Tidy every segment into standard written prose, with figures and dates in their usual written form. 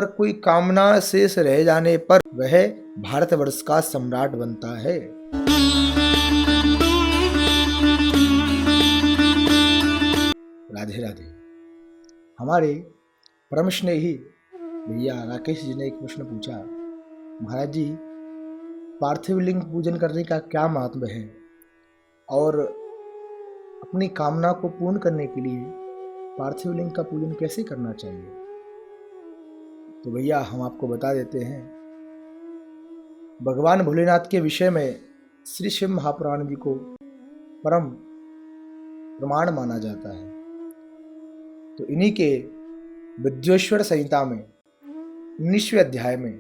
पर कोई कामना शेष रह जाने पर वह भारतवर्ष का सम्राट बनता है। राधे राधे। हमारे परम स्नेही भैया राकेश जी ने एक प्रश्न पूछा, महाराज जी पार्थिव लिंग पूजन करने का क्या महत्व है और अपनी कामना को पूर्ण करने के लिए पार्थिव लिंग का पूजन कैसे करना चाहिए। तो भैया हम आपको बता देते हैं, भगवान भोलेनाथ के विषय में श्री शिव महापुराण जी को परम प्रमाण माना जाता है। तो इन्हीं के विद्वेश्वर संहिता में 19वें अध्याय में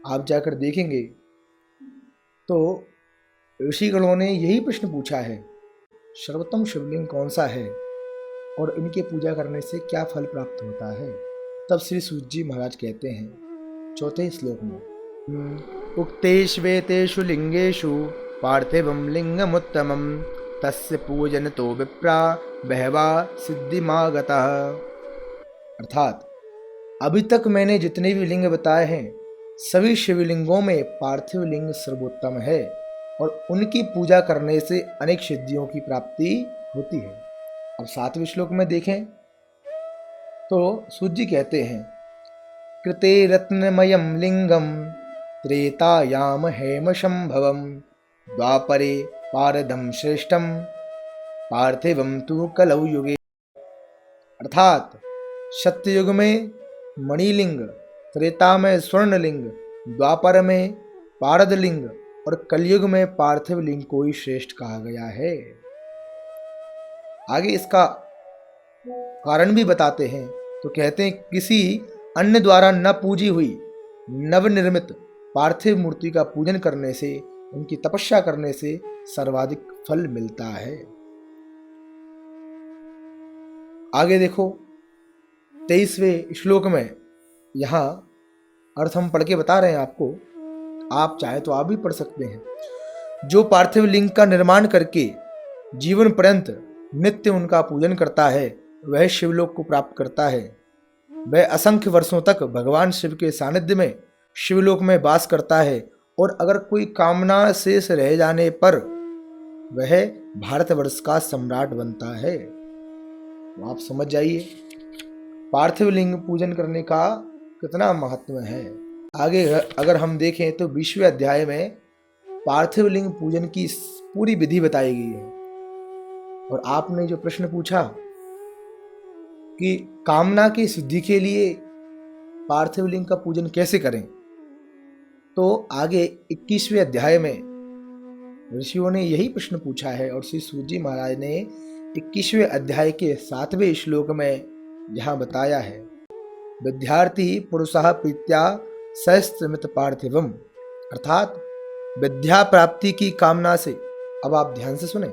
आप जाकर देखेंगे तो ऋषिगणों ने यही प्रश्न पूछा है, सर्वोत्तम शिवलिंग कौन सा है और इनके पूजा करने से क्या फल प्राप्त होता है। तब श्री सूत जी महाराज कहते हैं 4वें श्लोक में, उक्तेष्वेतेषु लिंगेषु पार्थिवं लिंगमुत्तमं तस्य पूजनतो विप्रा बहवा सिद्धिमागतः। अर्थात अभी तक मैंने जितने भी लिंग बताए हैं सभी शिवलिंगों में पार्थिव लिंग सर्वोत्तम है और उनकी पूजा करने से अनेक सिद्धियों की प्राप्ति होती है। अब 7वें श्लोक में देखें तो सूत जी कहते हैं, कृते रत्नमयं लिंगम त्रेतायाम हेम शंभवम द्वापरे पारदम श्रेष्ठम पार्थिवम तु कलौ युगे। अर्थात सत्ययुग में मणिलिंग, त्रेता में स्वर्णलिंग, द्वापर में पारद लिंग और कलयुग में पार्थिव लिंग को ही श्रेष्ठ कहा गया है। आगे इसका कारण भी बताते हैं तो कहते हैं, किसी अन्य द्वारा न पूजी हुई नवनिर्मित पार्थिव मूर्ति का पूजन करने से, उनकी तपस्या करने से सर्वाधिक फल मिलता है। आगे देखो 23वें श्लोक में, यहाँ अर्थ हम पढ़ के बता रहे हैं आपको, आप चाहे तो आप भी पढ़ सकते हैं। जो पार्थिव लिंग का निर्माण करके जीवन पर्यंत नित्य उनका पूजन करता है वह शिवलोक को प्राप्त करता है। वह असंख्य वर्षों तक भगवान शिव के सानिध्य में शिवलोक में वास करता है और अगर कोई कामना शेष रह जाने पर वह भारतवर्ष का सम्राट बनता है। तो आप समझ जाइए पार्थिव लिंग पूजन करने का कितना महत्व है। आगे अगर हम देखें तो 20वें अध्याय में पार्थिव लिंग पूजन की पूरी विधि बताई गई है। और आपने जो प्रश्न पूछा कि कामना की सिद्धि के लिए पार्थिव लिंग का पूजन कैसे करें, तो आगे 21वें अध्याय में ऋषियों ने यही प्रश्न पूछा है और श्री सूत जी महाराज ने 21वें अध्याय के 7वें श्लोक में यहाँ बताया है, विद्यार्थी पुरुषः प्रीत्या सहस्त्रमित पार्थिवम। अर्थात विद्या प्राप्ति की कामना से, अब आप ध्यान से सुने,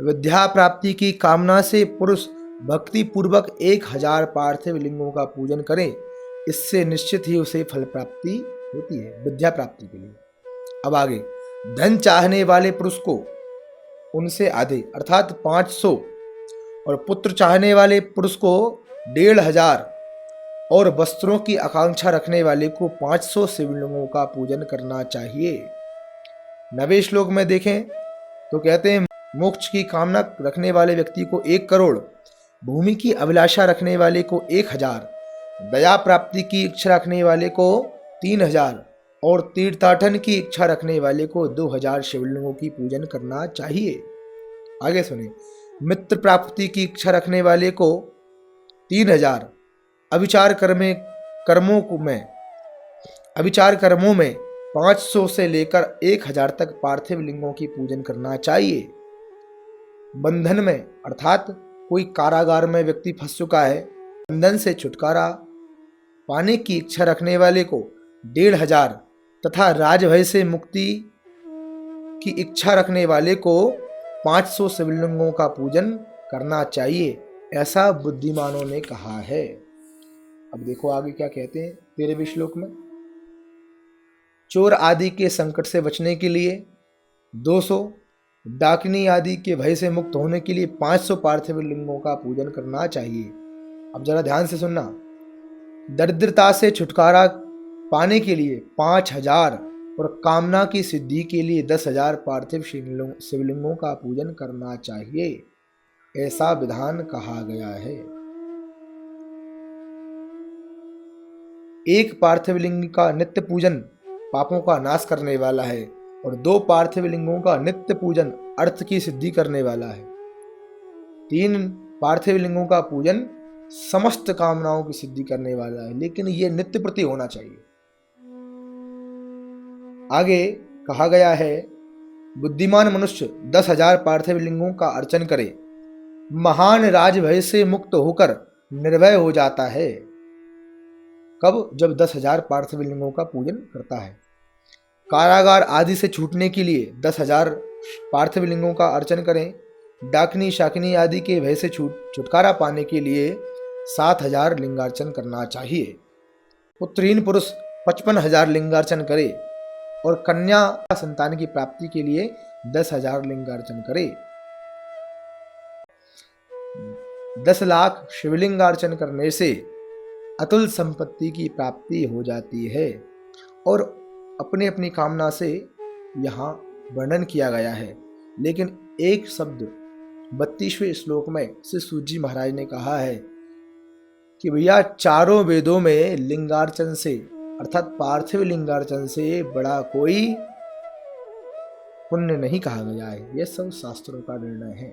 विद्या प्राप्ति की कामना से पुरुष भक्ति पूर्वक 1000 पार्थिव लिंगों का पूजन करें, इससे निश्चित ही उसे फल प्राप्ति होती है विद्या प्राप्ति के लिए। अब आगे, धन चाहने वाले पुरुष को उनसे आधे अर्थात 500 और पुत्र चाहने वाले पुरुष को 1500 और वस्त्रों की आकांक्षा रखने वाले को 500 शिवलिंगों का पूजन करना चाहिए। 9वें श्लोक में देखें तो कहते हैं, मोक्ष की कामना रखने वाले व्यक्ति को 1 करोड़, भूमि की अभिलाषा रखने वाले को 1000, दया प्राप्ति की इच्छा रखने वाले को 3000 और तीर्थाटन की इच्छा रखने वाले को 2000 शिवलिंगों की पूजन करना चाहिए। आगे सुने, मित्र प्राप्ति की इच्छा रखने वाले को 3000, अभिचार कर्मों में 500 से लेकर 1000 तक पार्थिव लिंगों की पूजन करना चाहिए। बंधन में अर्थात कोई कारागार में व्यक्ति फंस चुका है, बंधन से छुटकारा पाने की इच्छा रखने वाले को 1500 तथा राजभय से मुक्ति की इच्छा रखने वाले को 500 शिवलिंगों का पूजन करना चाहिए, ऐसा बुद्धिमानों ने कहा है। अब देखो आगे क्या कहते हैं 13वें श्लोक में, चोर आदि के संकट से बचने के लिए 200, डाकिनी आदि के भय से मुक्त होने के लिए 500 पार्थिव लिंगों का पूजन करना चाहिए। अब जरा ध्यान से सुनना, दरिद्रता से छुटकारा पाने के लिए 5,000 और कामना की सिद्धि के लिए 10,000 पार्थिव शिवलिंगों का पूजन करना चाहिए, ऐसा विधान कहा गया है। एक पार्थिव लिंग का नित्य पूजन पापों का नाश करने वाला है और 2 पार्थिव लिंगों का नित्य पूजन अर्थ की सिद्धि करने वाला है। 3 पार्थिव लिंगों का पूजन समस्त कामनाओं की सिद्धि करने वाला है, लेकिन यह नित्य प्रति होना चाहिए। आगे कहा गया है, बुद्धिमान मनुष्य 10,000 पार्थिव लिंगों का अर्चन करे, महान राजभय से मुक्त होकर निर्भय हो जाता है। कब? जब 10,000 पार्थिव लिंगों का पूजन करता है। कारागार आदि से छूटने के लिए 10,000 पार्थिव लिंगों का अर्चन करें। डाकनी शाकिनी आदि के भय से छुटकारा पाने के लिए 7,000 लिंगार्चन करना चाहिए। पुत्रहीन पुरुष 55,000 लिंगार्चन करे और कन्या संतान की प्राप्ति के लिए 10,000 लिंगार्चन करे। 10 लाख शिवलिंगार्चन करने से अतुल संपत्ति की प्राप्ति हो जाती है। और अपनी अपनी कामना से यहाँ वर्णन किया गया है, लेकिन एक शब्द 32वें श्लोक में श्री सूत जी महाराज ने कहा है कि भैया चारों वेदों में लिंगार्चन से अर्थात पार्थिव लिंगार्चन से बड़ा कोई पुण्य नहीं कहा गया है। यह सब शास्त्रों का निर्णय है।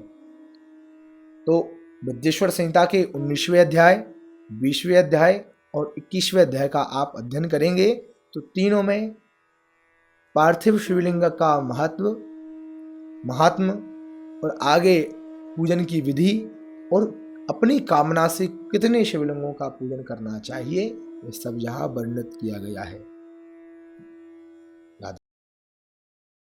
तो विद्येश्वर संहिता के 19वें अध्याय, 20वें अध्याय और 21वें अध्याय का आप अध्ययन करेंगे तो तीनों में पार्थिव शिवलिंग का महात्म और आगे पूजन की विधि और अपनी कामना से कितने शिवलिंगों का पूजन करना चाहिए, ये सब यहाँ वर्णित किया गया है।